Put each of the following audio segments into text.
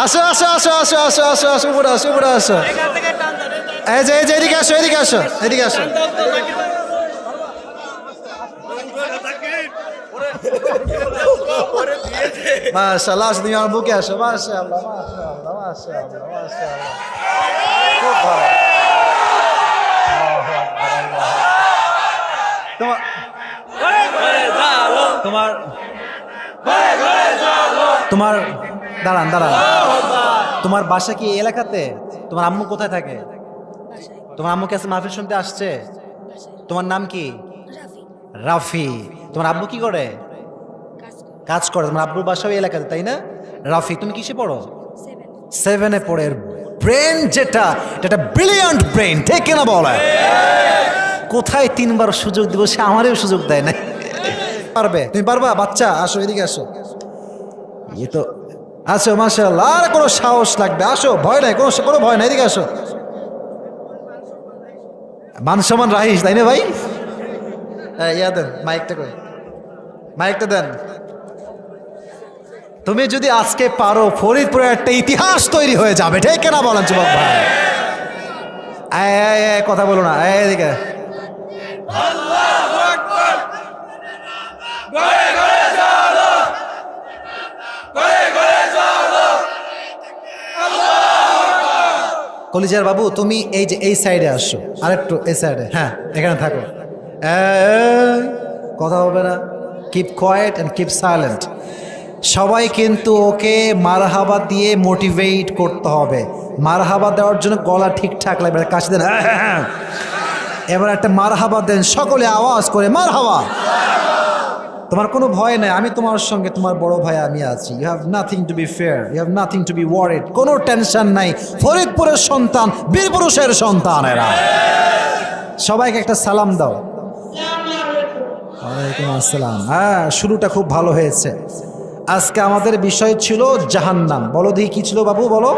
আসো আসো আসো আসো আসো আসো আসো উপরে আসো উপরে আসো। এই যে এদিকে আসো এদিকে আসো এদিকে আসো। মাশাআল্লাহ, তুমি আমার বুকে আসো। মাশাআল্লাহ মাশাআল্লাহ মাশাআল্লাহ মাশাআল্লাহ, খুব ভালো। তোমার তোমার তোমার দাঁড়ান দাঁড়ান, তোমার বাসা কি এই এলাকাতে? তোমার আম্মু কোথায় থাকে? তোমার আম্মু কাছে মাহফিল শুনতে আসছে? তোমার নাম কি? রাফি। তোমার আব্বু কি করে? কাজ করে। তোমার আব্বুর বাসা ওই এলাকাতে, তাই না? রাফি, তুমি কিসে পড়ো? 7-এ পড়ে। ব্রেন যেটা, এটা ব্রিলিয়ান্ট ব্রেন, ঠিক কিনা বলে? কোথায় 3বার সুযোগ দিব, সে আমারও সুযোগ দেয় না। পারবে, তুমি পারবা? বাচ্চা আসো এদিকে আসো। এই তো আসো, মাশাআল্লাহ। আর কোনো সাহস লাগবে? আসো, ভয় নাই, কোনো ভয় নাই, এদিকে আসো। মান সম্মান রাহিস, তাই না ভাই? ইয়া দেন মাইকটা, কই মাইকটা দেন। তুমি যদি আজকে পারো, ফরিদপুরে একটা ইতিহাস তৈরি হয়ে যাবে, ঠিক কিনা বলেন যুবক ভাই? কথা বলো না, এদিকে। কলিজার বাবু, তুমি এই যে এই সাইডে আসো, আরেকটু এই সাইডে। হ্যাঁ, এখানে থাকো। কথা হবে না, keep coed and keep silent. সবাই কিন্তু ওকে মারহাবা দিয়ে মোটিভেট করতে হবে। মারহাবা দেওয়ার জন্য গলা ঠিকঠাক লাগবে, কাছে দেন। এবার একটা মারহাবা দেন, সকলে আওয়াজ করে মারহাবা। তোমার কোনো ভয় নাই, আমি তোমার সঙ্গে, তোমার বড় ভাই আমি আছি। You have nothing to be fair, you have nothing to be worried. কোনো টেনশন নাই। ফরিদপুরের সন্তান, বীরপুরুষের সন্তান এরা। সবাইকে একটা সালাম দাও। ওয়ালাইকুম আসসালাম। হ্যাঁ, শুরুটা খুব ভালো হয়েছে। আজকে আমাদের বিষয় ছিল জাহান্নাম। বলো দেখি কি ছিল বাবু, বলো।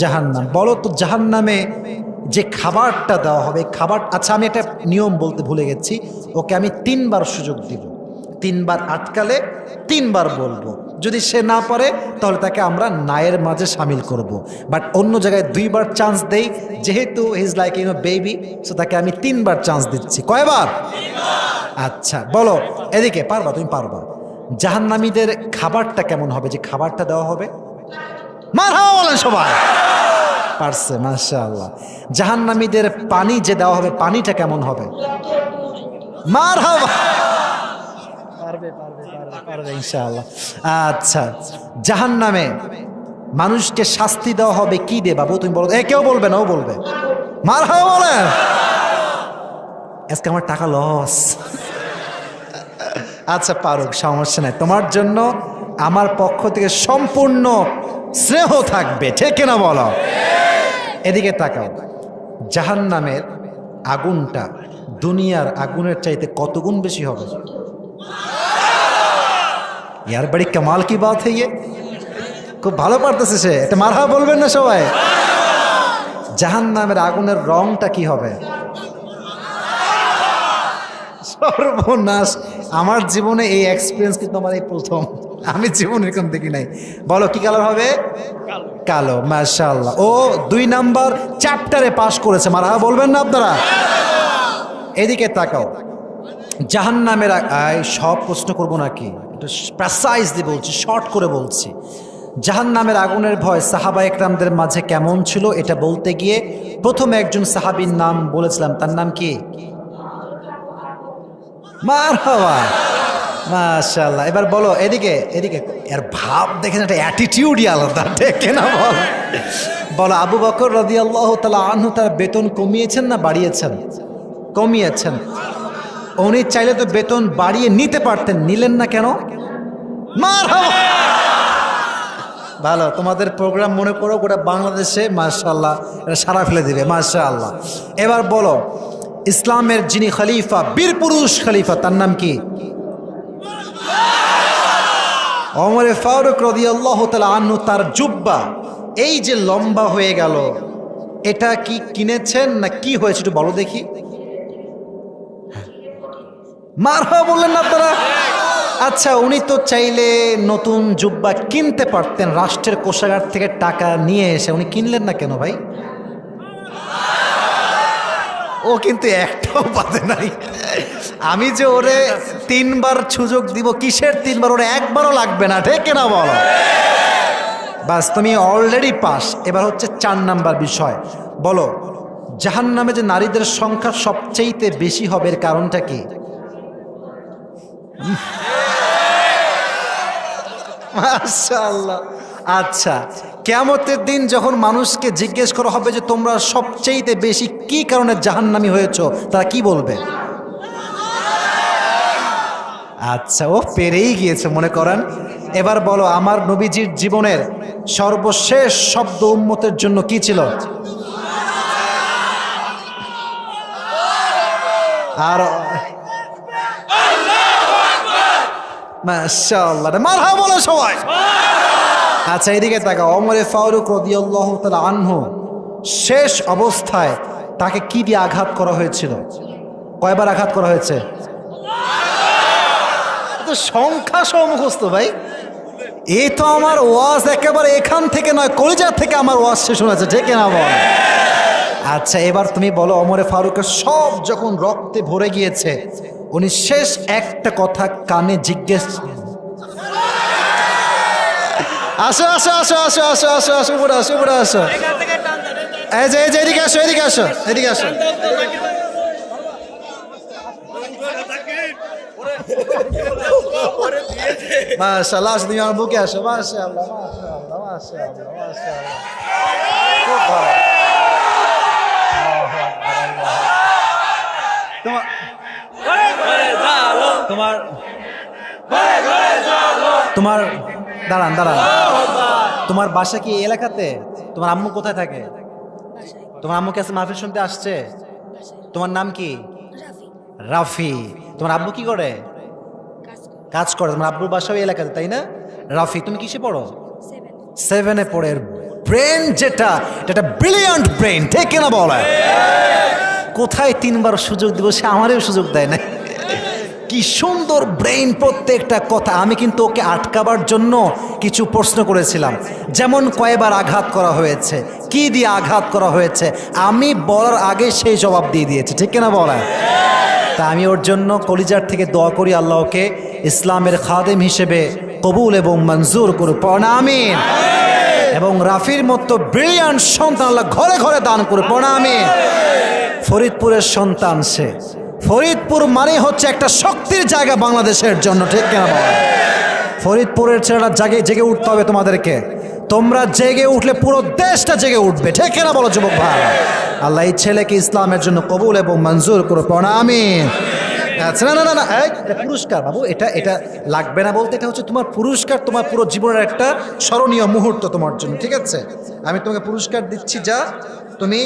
জাহান্নাম। বলো তো, জাহান্নামে যে খাবারটা দেওয়া হবে, খাবার। আচ্ছা, আমি একটা নিয়ম বলতে ভুলে গেছি। ওকে আমি 3বার সুযোগ দিব। 3বার আটকালে 3বার বলবো। যদি সে না পারে তাহলে তাকে আমরা নায়ের মাঝে সামিল করব। বাট অন্য জায়গায় 2বার চান্স দেই, যেহেতু he is like baby, so তাকে আমি 3বার চান্স দিচ্ছি। কয়বার? আচ্ছা বলো, এদিকে। পারবা? তুমি পারবা? জাহান্নামীদের খাবারটা কেমন হবে, যে খাবারটা দেওয়া হবে? মারহাবা বলেন সবাই। পারছে, মাশাআল্লাহ। জাহান্নামীদের পানি যে দেওয়া হবে, পানিটা কেমন হবে? মারহাবা। পারবে পারবে পারবে পারবে ইনশাআল্লাহ। আচ্ছা, জাহান্নামে মানুষকে শাস্তি দেওয়া হবে কি দে বাবু, তুমি বলো। কেউ বলবে না, ও বলবে। মারহাবা বলেন। আজকে আমার টাকা লস। আচ্ছা পারুক, সমস্যা নাই। তোমার জন্য আমার পক্ষ থেকে সম্পূর্ণ স্নেহ থাকবে, ঠিক কিনা বলো? এদিকে তাকাও। জাহান্নামের আগুনটা দুনিয়ার আগুনের চাইতে কত গুণ বেশি হবে? ইয়ার বড়ি কামাল কি বাত है ये। খুব ভালো পারতেছে সে। এটা মারহাবা বলবেন না সবাই? জাহান্নামের আগুনের রংটা কি হবে? সর্বনাশ, আমার জীবনে এই এক্সপিরিয়েন্স কিন্তু আমার এই প্রথম। আমি জীবনে এরকম দেখি নাই। বলো কি কালার হবে? কালো। মাশাআল্লাহ। ও 2 নাম্বার চ্যাপ্টারে পাশ করেছে। মারহাবা বলবেন না আপনারা? এদিকে তাকাও। জাহান্নামের সব প্রশ্ন করবো নাকি, এটা প্রেসাইজলি বলছি, শর্ট করে বলছি। জাহান্নামের আগুনের ভয় সাহাবা একরামদের মাঝে কেমন ছিল এটা বলতে গিয়ে প্রথমে একজন সাহাবীর নাম বলেছিলাম। তার নাম কি? মারহাবা, মাশাআল্লাহ। এবার বলো এদিকে এদিকে। এর ভাব দেখেন, একটা অ্যাটিটিউডই আলাদা, ঠিক না? বলো আবু বকর রাদিয়াল্লাহু তাআলা আনহু তার বেতন কমিয়েছেন না বাড়িয়েছেন? কমিয়েছেন। উনি চাইলে তো বেতন বাড়িয়ে নিতে পারতেন, নিলেন না কেন? মারহাবা। ভালো, তোমাদের প্রোগ্রাম মনে করো গোটা বাংলাদেশে মাশাআল্লাহ এটা সারা ফেলে দিবে, মাশাআল্লাহ। এবার বলো, ইসলামের যিনি খলিফা, বীরপুরুষ খলিফা, তার নাম কি? ওমর ফারুক রাদিয়াল্লাহু তাআলা আনহু। তার জুব্বা এই যে লম্বা হয়ে গেল, এটা কি কিনেছেন না কি হয়েছে একটু বলো দেখি। মারহাবা বললেন না আপনারা? আচ্ছা, উনি তো চাইলে নতুন জুব্বা কিনতে পারতেন, রাষ্ট্রের কোষাগার থেকে টাকা নিয়ে এসে। উনি কিনলেন না কেন ভাই? ও কিন্তু একটাও বাদে নাই। আমি যে ওরে 3 বার সুযোগ দিব, কিসের 3 বার? ওরে একবারও লাগবে না, ঠিক না বলো? বাস, তুমি অলরেডি পাস। এবার হচ্ছে 4 নাম্বার বিষয়। বলো, জাহান্নামে যে নারীদের সংখ্যা সবচেয়ে বেশি হবে এর কারণটা কি? মাশাআল্লাহ। আচ্ছা, কিয়ামতের দিন যখন মানুষকে জিজ্ঞেস করা হবে যে তোমরা সবচেয়ে বেশি কি কারণে জাহান্নামী হয়েছো, তারা কি বলবে? আচ্ছা, ও পেরেই গিয়েছে মনে করেন। এবার বলো, আমার নবীজির জীবনের সর্বশেষ শব্দ উম্মতের জন্য কি ছিল? আর মাশাআল্লাহ, মারহাবা বলো সবাই। আচ্ছা, এদিকে তাকাও। ওমরে ফারুক রাদিয়াল্লাহু তাআলা আনহু শেষ অবস্থায় তাকে কি দিয়ে আঘাত করা হয়েছিল? কয়বার আঘাত করা হয়েছে? তো সংখ্যা সহ মুখস্থ ভাই। এই তো আমার ওয়াজ একেবারে এখান থেকে নয়, কলিজা থেকে আমার ওয়াজ শেষ হয়েছে, ঠিক না বল? আচ্ছা, এবার তুমি বলো, ওমরে ফারুকের সব যখন রক্তে ভরে গিয়েছে, উনি শেষ একটা কথা কানে জিজ্ঞেস, আসো আসো আসো আসো আসো আসো আসো উপরে আসো উপরে আসো, এই যে এদিকে আসো এদিকে আসো এদিকে আসো। মাশাআল্লাহ, তুমি আমার বুকে আসো। মাশাআল্লাহ মাশাআল্লাহ মাশাআল্লাহ মাশাআল্লাহ, খুব ভালো। তোমার তোমার দাঁড়ান দাঁড়ান, তোমার বাসা কি এই এলাকাতে? তোমার আম্মু কোথায় থাকে? তোমার আম্মু কাছে মাহফিল শুনতে আসছে? তোমার নাম কি? রাফি। তোমার আব্বু কি করে? কাজ করে। তোমার আব্বুর বাসা ওই এলাকাতে, তাই না? রাফি, তুমি কিসে পড়ো? 7-এ পড়ে। ব্রেন যেটা, এটা ব্রিলিয়ান্ট ব্রেন, ঠিক কিনা বলে? কোথায় 3 বার সুযোগ দিব, সে আমারও সুযোগ দেয় না। কি সুন্দর ব্রেইন, প্রত্যেকটা কথা। আমি কিন্তু ওকে আটকাবার জন্য কিছু প্রশ্ন করেছিলাম, যেমন কয়বার আঘাত করা হয়েছে, কি দিয়ে আঘাত করা হয়েছে, আমি বলার আগে সেই জবাব দিয়ে দিয়েছে, ঠিক কিনা বলা? তা আমি ওর জন্য কলিজার থেকে দোয়া করি, আল্লাহকে ইসলামের খাদেম হিসেবে কবুল এবং মঞ্জুর করুক, পড়া আমিন। এবং রাফির মতো ব্রিলিয়ান্ট সন্তান আল্লাহ ঘরে ঘরে দান করুক, পড়া আমিন। ফরিদপুরের সন্তান সে। ফরিদপুর মানে হচ্ছে একটা শক্তির জায়গা বাংলাদেশের জন্য, ঠিক কিনা বল? ফরিদপুরের ছেলেরা জেগে উঠতে হবে তোমাদেরকে। তোমরা জেগে উঠলে পুরো দেশটা জেগে উঠবে, ঠিক কিনা বলো যুবক ভাই? আল্লাহ এই ছেলেকে ইসলামের জন্য কবুল এবং মঞ্জুর করো, পড়া আমিন। আচ্ছা, না না না না, এটা পুরস্কার বাবু, এটা এটা লাগবে না বলতে, এটা হচ্ছে তোমার পুরস্কার, তোমার পুরো জীবনের একটা স্মরণীয় মুহূর্ত তোমার জন্য, ঠিক আছে? আমি তোমাকে পুরস্কার দিচ্ছি, যা তুমি।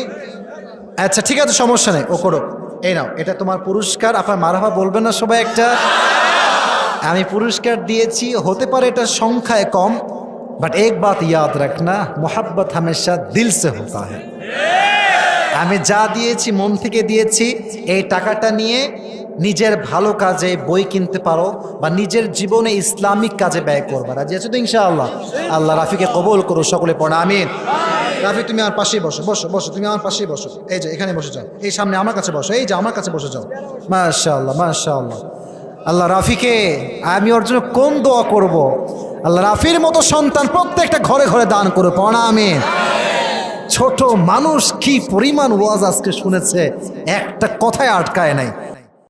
আচ্ছা ঠিক আছে, সমস্যা নেই, ও করো। এই নাও, এটা তোমার পুরস্কার। আপনার মারহাবা বলবেন না সবাই একটা? আমি পুরস্কার দিয়েছি, হতে পারে এটা সংখ্যায় কম, বাট এক বাত ইয়াদ রাখনা, মোহাব্বত হামেশা দিল সে হোতা হ্যায়। আমি যা দিয়েছি মন থেকে দিয়েছি। এই টাকাটা নিয়ে নিজের ভালো কাজে বই কিনতে পারো, বা নিজের জীবনে ইসলামিক কাজে ব্যয় করবা। রাজি আছো তো ইনশাআল্লাহ? আল্লাহ রাফিকে কবুল করো, সকলে পড়া আমিন। রাফি, তুমি আমার পাশেই বসো, বসো বসো, তুমি আমার পাশেই বসো। এই যে এখানে বসে যাও, এই সামনে আমার কাছে বসো, এই যে আমার কাছে বসে যাও। মাশাআল্লাহ মাশাআল্লাহ। আল্লাহ রাফিকে, আমি ওর জন্য কোন দোয়া করব? আল্লাহ রাফির মতো সন্তান প্রত্যেকটা ঘরে ঘরে দান করো, পড়া আমিন। ছোট মানুষ কি পরিমাণ ওয়াজ আজকে শুনেছে, একটা কথায় আটকায় নাই।